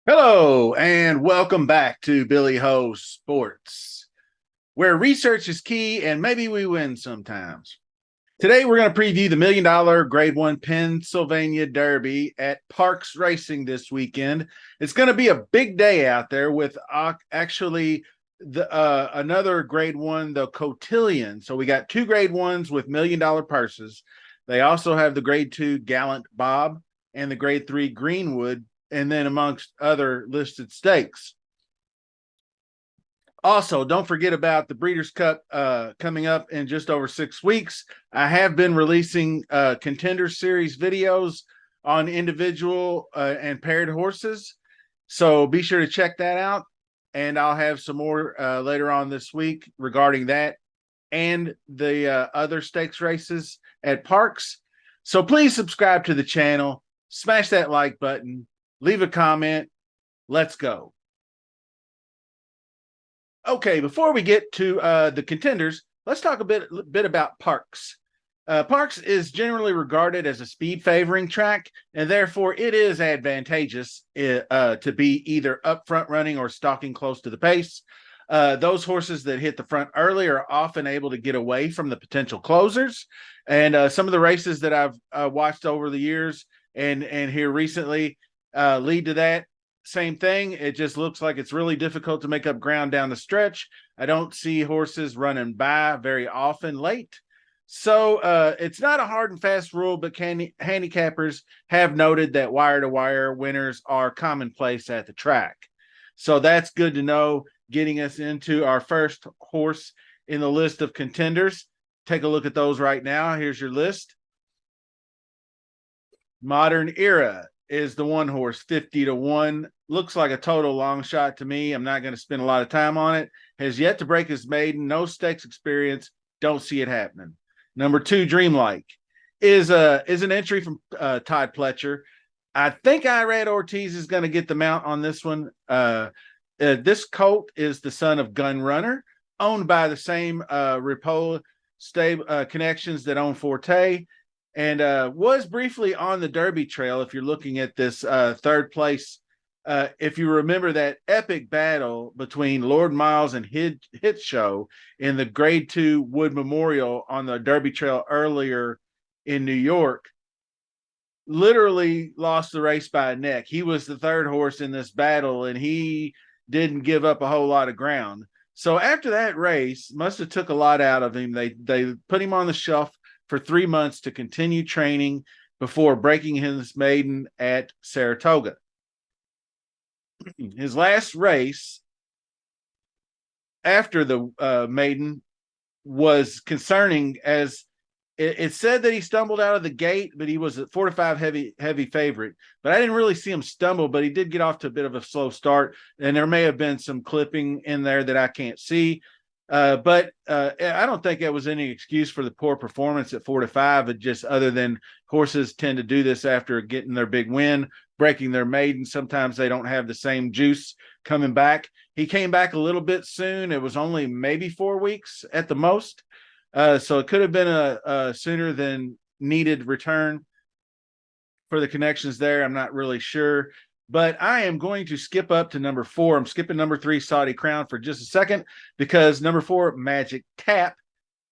Hello, and welcome back to Billy Ho Sports, where research is key and maybe we win sometimes. Today, we're going to preview the $1 million Grade 1 Pennsylvania Derby at Parks Racing this weekend. It's going to be a big day out there with actually another Grade 1, the Cotillion. So we got two Grade 1s with $1 million purses. They also have the Grade 2 Gallant Bob and the Grade 3 Greenwood, and then amongst other listed stakes. Also, don't forget about the Breeders' Cup coming up in just over 6 weeks. I have been releasing Contender Series videos on individual and paired horses. So be sure to check that out. And I'll have some more later on this week regarding that and the other stakes races at Parks. So please subscribe to the channel, smash that like button, leave a comment. Let's go. Okay, before we get to the contenders, let's talk a bit about Parks. Parks is generally regarded as a speed favoring track, and therefore it is advantageous to be either up front running or stalking close to the pace. Those horses that hit the front early are often able to get away from the potential closers. And some of the races that I've watched over the years and here recently lead to that. Same thing. It just looks like it's really difficult to make up ground down the stretch. I don't see horses running by very often late. So it's not a hard and fast rule, but handicappers have noted that wire to wire winners are commonplace at the track. So that's good to know, getting us into our first horse in the list of contenders. Take a look at those right now. Here's your list. Modern Era is the one horse, 50-1. Looks like a total long shot to me. I'm not going to spend a lot of time on it. Has yet to break his maiden. No stakes experience. Don't see it happening. Number 2, Dreamlike, is an entry from Todd Pletcher. I think Irad Ortiz is going to get the mount on this one. This colt is the son of Gun Runner, owned by the same Ripoll connections that own Forte, and was briefly on the Derby trail. If you're looking at this third place, if you remember that epic battle between Lord Miles and Hit Show in the Grade 2 Wood Memorial on the Derby trail earlier in New York, literally lost the race by a neck. He was the third horse in this battle, and he didn't give up a whole lot of ground. So after that race, must have took a lot out of him. They put him on the shelf for 3 months to continue training before breaking his maiden at Saratoga. His last race after the maiden was concerning, as it said that he stumbled out of the gate, but he was a 4-5 heavy favorite. But I didn't really see him stumble, but he did get off to a bit of a slow start, and there may have been some clipping in there that I can't see. But I don't think that was any excuse for the poor performance at 4-5. It just, other than horses tend to do this after getting their big win, breaking their maiden. Sometimes they don't have the same juice coming back. He came back a little bit soon. It was only maybe 4 weeks at the most. So it could have been a sooner than needed return for the connections there. I'm not really sure. But I am going to skip up to number 4. I'm skipping number 3, Saudi Crown, for just a second, because number 4, Magic Tap,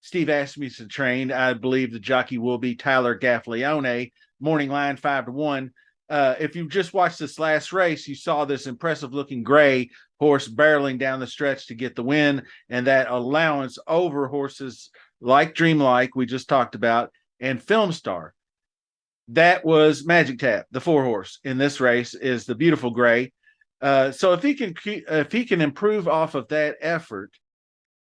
Steve Asmussen trained. I believe the jockey will be Tyler Gaffleone. Morning line 5-1. If you just watched this last race, you saw this impressive looking gray horse barreling down the stretch to get the win, and that allowance over horses like Dreamlike we just talked about and Film Star. That was Magic Tap. The 4 horse in this race is the beautiful gray. So if he can improve off of that effort,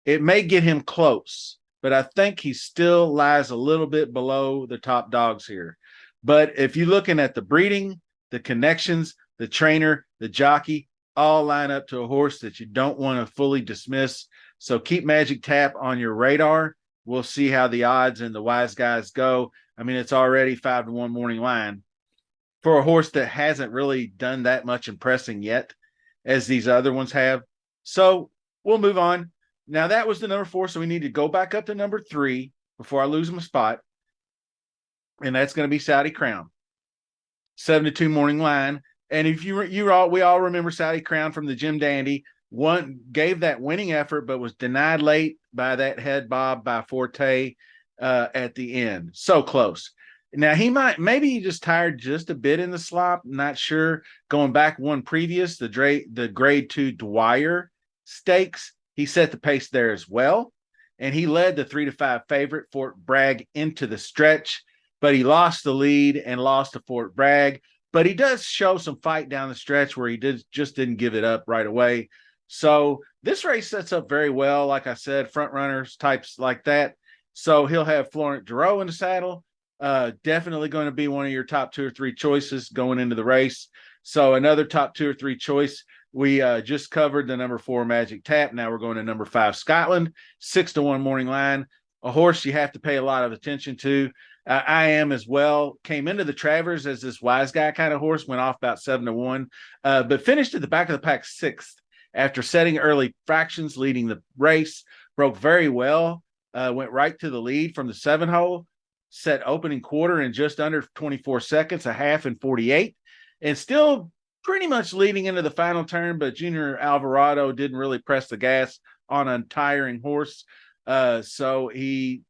it may get him close. But I think he still lies a little bit below the top dogs here. But if you're looking at the breeding, the connections, the trainer, the jockey, all line up to a horse that you don't want to fully dismiss. So keep Magic Tap on your radar. We'll see how the odds and the wise guys go. I mean, it's already 5-1 morning line for a horse that hasn't really done that much impressing yet, as these other ones have. So we'll move on. Now, that was the number 4, so we need to go back up to number 3 before I lose my spot, and that's going to be Saudi Crown. 7-2 morning line. And if we all remember Sally Crown from the Jim Dandy, one gave that winning effort, but was denied late by that head bob by Forte at the end. So close. Now maybe he just tired just a bit in the slop. Not sure. Going back one previous, the grade 2 Dwyer Stakes, he set the pace there as well, and he led the 3-5 favorite Fort Bragg into the stretch, but he lost the lead and lost to Fort Bragg. But he does show some fight down the stretch where he didn't give it up right away. So this race sets up very well, like I said, front runners types like that. So he'll have Florent Geroux in the saddle. Definitely going to be one of your top 2 or 3 choices going into the race. So another top 2 or 3 choice. We just covered the number 4 Magic Tap. Now we're going to number 5 Scotland, 6-1 morning line. A horse you have to pay a lot of attention to. I am as well. Came into the Travers as this wise guy kind of horse, went off about 7-1, but finished at the back of the pack 6th after setting early fractions, leading the race. Broke very well, went right to the lead from the 7 hole, set opening quarter in just under 24 seconds, a half in 48, and still pretty much leading into the final turn. But Junior Alvarado didn't really press the gas on a tiring horse, so he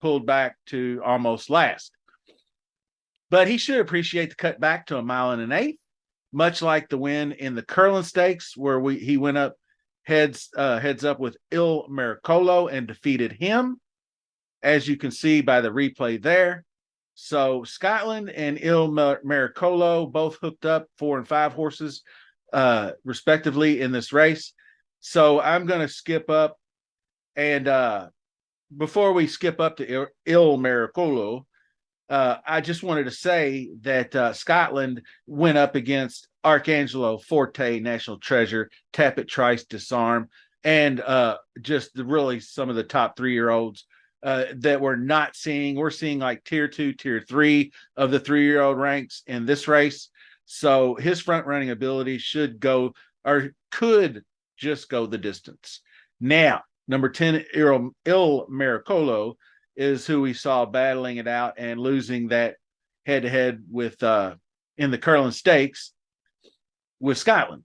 pulled back to almost last. But he should appreciate the cut back to 1 1/8, much like the win in the Curlin Stakes, where he went up heads up with Illicolo and defeated him, as you can see by the replay there. So Scotland and Illicolo both hooked up 4 and 5 horses, respectively, in this race. So I'm going to skip up, and before we skip up to Illicolo, I just wanted to say that Scotland went up against Arcangelo Forte, National Treasure, Tappet Trice, Disarm, and just really some of the top 3-year-olds that we're not seeing. We're seeing like tier 2, tier 3 of the 3-year-old ranks in this race. So his front running ability should go, or could just go, the distance. Now, number 10, Illicolo, is who we saw battling it out and losing that head-to-head with in the Curlin Stakes with Scotland.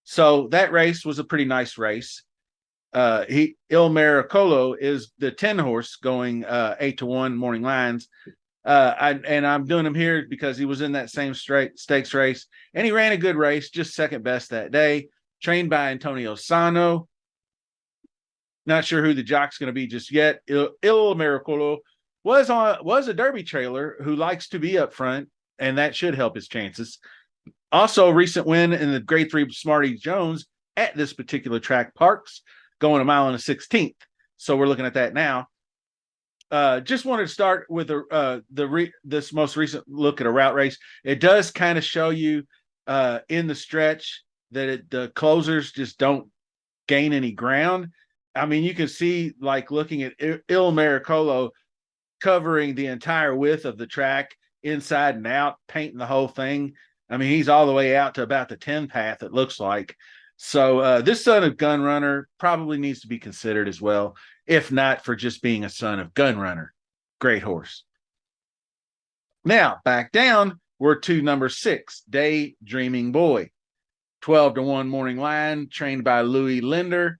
So that race was a pretty nice race. Illicolo is the 10 horse going 8-1 morning lines. I'm doing him here because he was in that same stakes race, and he ran a good race, just second best that day. Trained by Antonio Sano. Not sure who the jock's going to be just yet. Illicolo was a Derby trailer who likes to be up front, and that should help his chances. Also, recent win in the Grade 3 Smarty Jones at this particular track, Parks, going 1 1/16. So we're looking at that now. Just wanted to start with this most recent look at a route race. It does kind of show you in the stretch that the closers just don't gain any ground. I mean, you can see, like, looking at Illicolo covering the entire width of the track inside and out, painting the whole thing. I mean, he's all the way out to about the 10 path, it looks like. So this son of Gun Runner probably needs to be considered as well, if not for just being a son of Gun Runner. Great horse. Now, back down, we're to number 6, Daydreaming Boy. 12-1 morning line, trained by Louis Linder.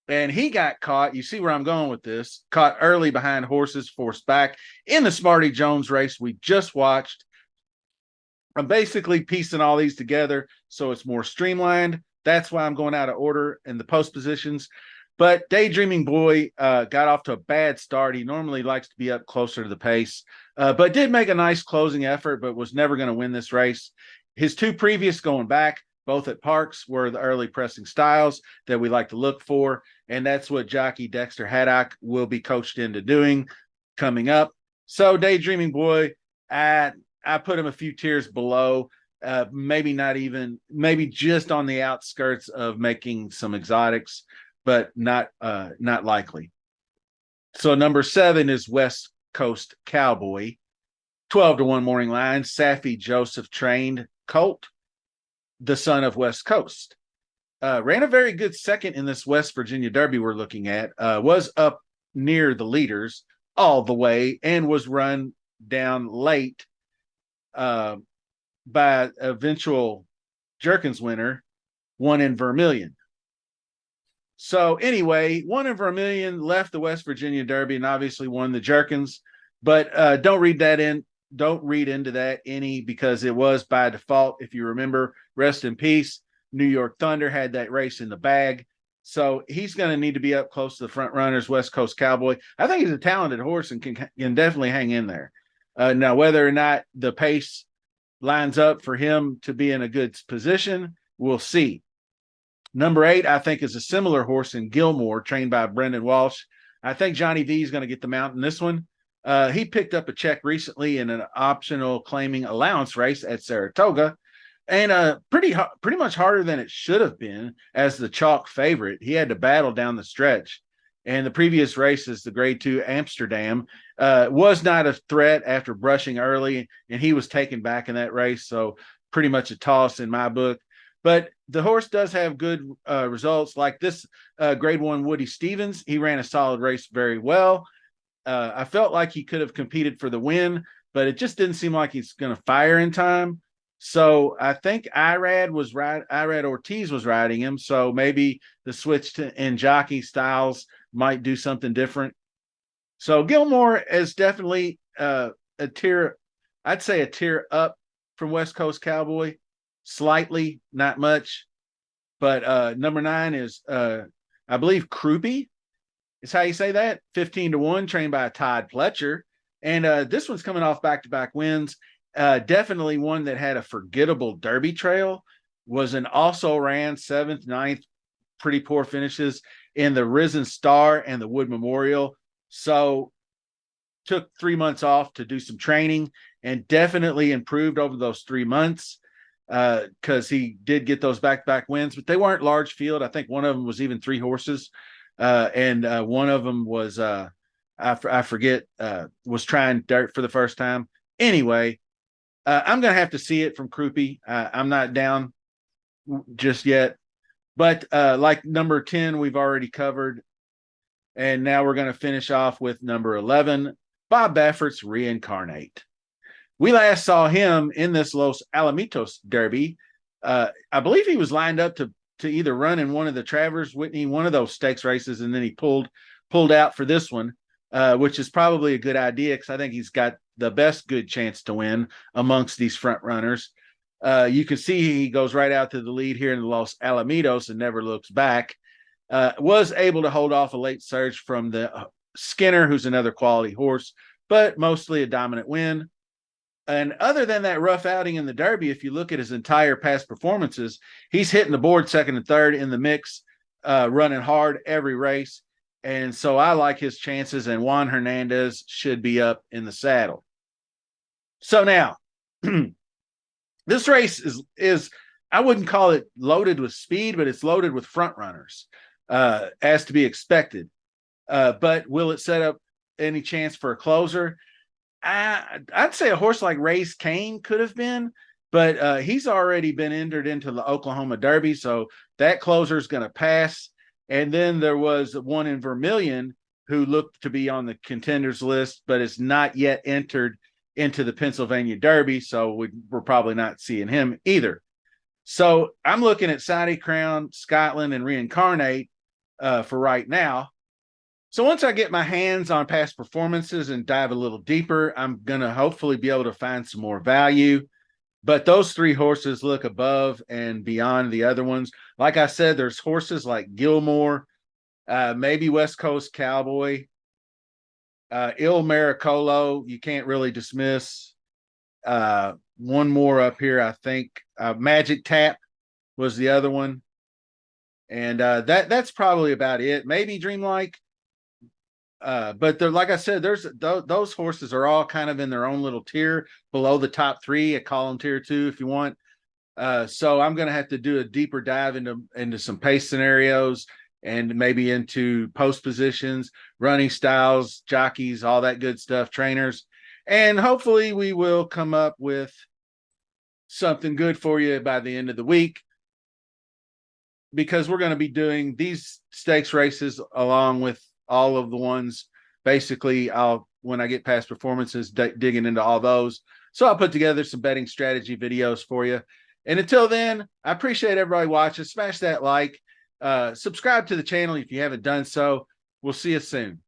And he got caught. You see where I'm going with this. Caught early behind horses, forced back in the Smarty Jones race we just watched. I'm basically piecing all these together so it's more streamlined. That's why I'm going out of order in the post positions. But Daydreaming Boy got off to a bad start. He normally likes to be up closer to the pace, but did make a nice closing effort, but was never going to win this race. His 2 previous going back, both at Parks, were the early pressing styles that we like to look for, and that's what jockey Dexter Haddock will be coached into doing coming up. So Daydreaming Boy, I put him a few tiers below, maybe just on the outskirts of making some exotics, but not likely. So number 7 is West Coast Cowboy, 12-1 morning line, Saffy Joseph trained colt, the son of West Coast. Ran a very good second in this West Virginia Derby we're looking at. Was up near the leaders all the way and was run down late by eventual Jerkins winner, won in Vermilion. So anyway, won in Vermilion, left the West Virginia Derby, and obviously won the Jerkins. But don't read that in. Don't read into that any, because it was by default. If you remember, rest in peace, New York Thunder had that race in the bag. So he's going to need to be up close to the front runners, West Coast Cowboy. I think he's a talented horse and can definitely hang in there. Now, whether or not the pace lines up for him to be in a good position, we'll see. Number 8, I think, is a similar horse in Gilmore, trained by Brendan Walsh. I think Johnny V is going to get the mount in this one. He picked up a check recently in an optional claiming allowance race at Saratoga, and pretty much harder than it should have been as the chalk favorite. He had to battle down the stretch. And the previous races, the Grade 2 Amsterdam, was not a threat after brushing early, and he was taken back in that race. So pretty much a toss in my book. But the horse does have good results, like this Grade 1 Woody Stevens. He ran a solid race very well. I felt like he could have competed for the win, but it just didn't seem like he's going to fire in time. So I think Irad Ortiz was riding him. So maybe the switch in jockey styles might do something different. So Gilmore is definitely a tier, I'd say a tier up from West Coast Cowboy, slightly, not much. But number 9 is, I believe, Croupy is how you say that. 15-1, trained by Todd Pletcher. And this one's coming off back-to-back wins. Definitely one that had a forgettable Derby trail. Also ran 7th, 9th, pretty poor finishes in the Risen Star and the Wood Memorial. So took 3 months off to do some training and definitely improved over those 3 months, because he did get those back-to-back wins, but they weren't large field. I think one of them was even 3 horses. And one of them was, I forget, was trying dirt for the first time. Anyway, I'm going to have to see it from Croupy. I'm not down just yet. But like number 10, we've already covered. And now we're going to finish off with number 11, Bob Baffert's Reincarnate. We last saw him in this Los Alamitos Derby. I believe he was lined up to either run in one of the Travers Whitney, one of those stakes races, and then he pulled out for this one, which is probably a good idea, because I think he's got the best good chance to win amongst these front runners. You can see he goes right out to the lead here in the Los Alamitos and never looks back. Was able to hold off a late surge from the Skinner, who's another quality horse, but mostly a dominant win. And other than that rough outing in the Derby, if you look at his entire past performances, he's hitting the board second and third in the mix, running hard every race. And so I like his chances, and Juan Hernandez should be up in the saddle. So now, this race is I wouldn't call it loaded with speed, but it's loaded with front runners, as to be expected. But will it set up any chance for a closer? I'd say a horse like Race Kane could have been, but he's already been entered into the Oklahoma Derby, so that closer is going to pass. And then there was one in Vermilion who looked to be on the contenders list, but is not yet entered into the Pennsylvania Derby, so we're probably not seeing him either. So I'm looking at Saudi Crown, Scotland, and Reincarnate for right now. So once I get my hands on past performances and dive a little deeper, I'm going to hopefully be able to find some more value. But those 3 horses look above and beyond the other ones. Like I said, there's horses like Gilmore, maybe West Coast Cowboy, Illicolo, you can't really dismiss. One more up here, I think. Magic Tap was the other one. And that's probably about it. Maybe Dreamlike. But like I said, those horses are all kind of in their own little tier below the top 3. I call them tier 2 if you want. So I'm going to have to do a deeper dive into some pace scenarios, and maybe into post positions, running styles, jockeys, all that good stuff, trainers. And hopefully we will come up with something good for you by the end of the week, because we're going to be doing these stakes races along with all of the ones. Basically, I'll when I get past performances, digging into all those. So I'll put together some betting strategy videos for you. And until then, I appreciate everybody watching. Smash that like, subscribe to the channel if you haven't done so. We'll see you soon.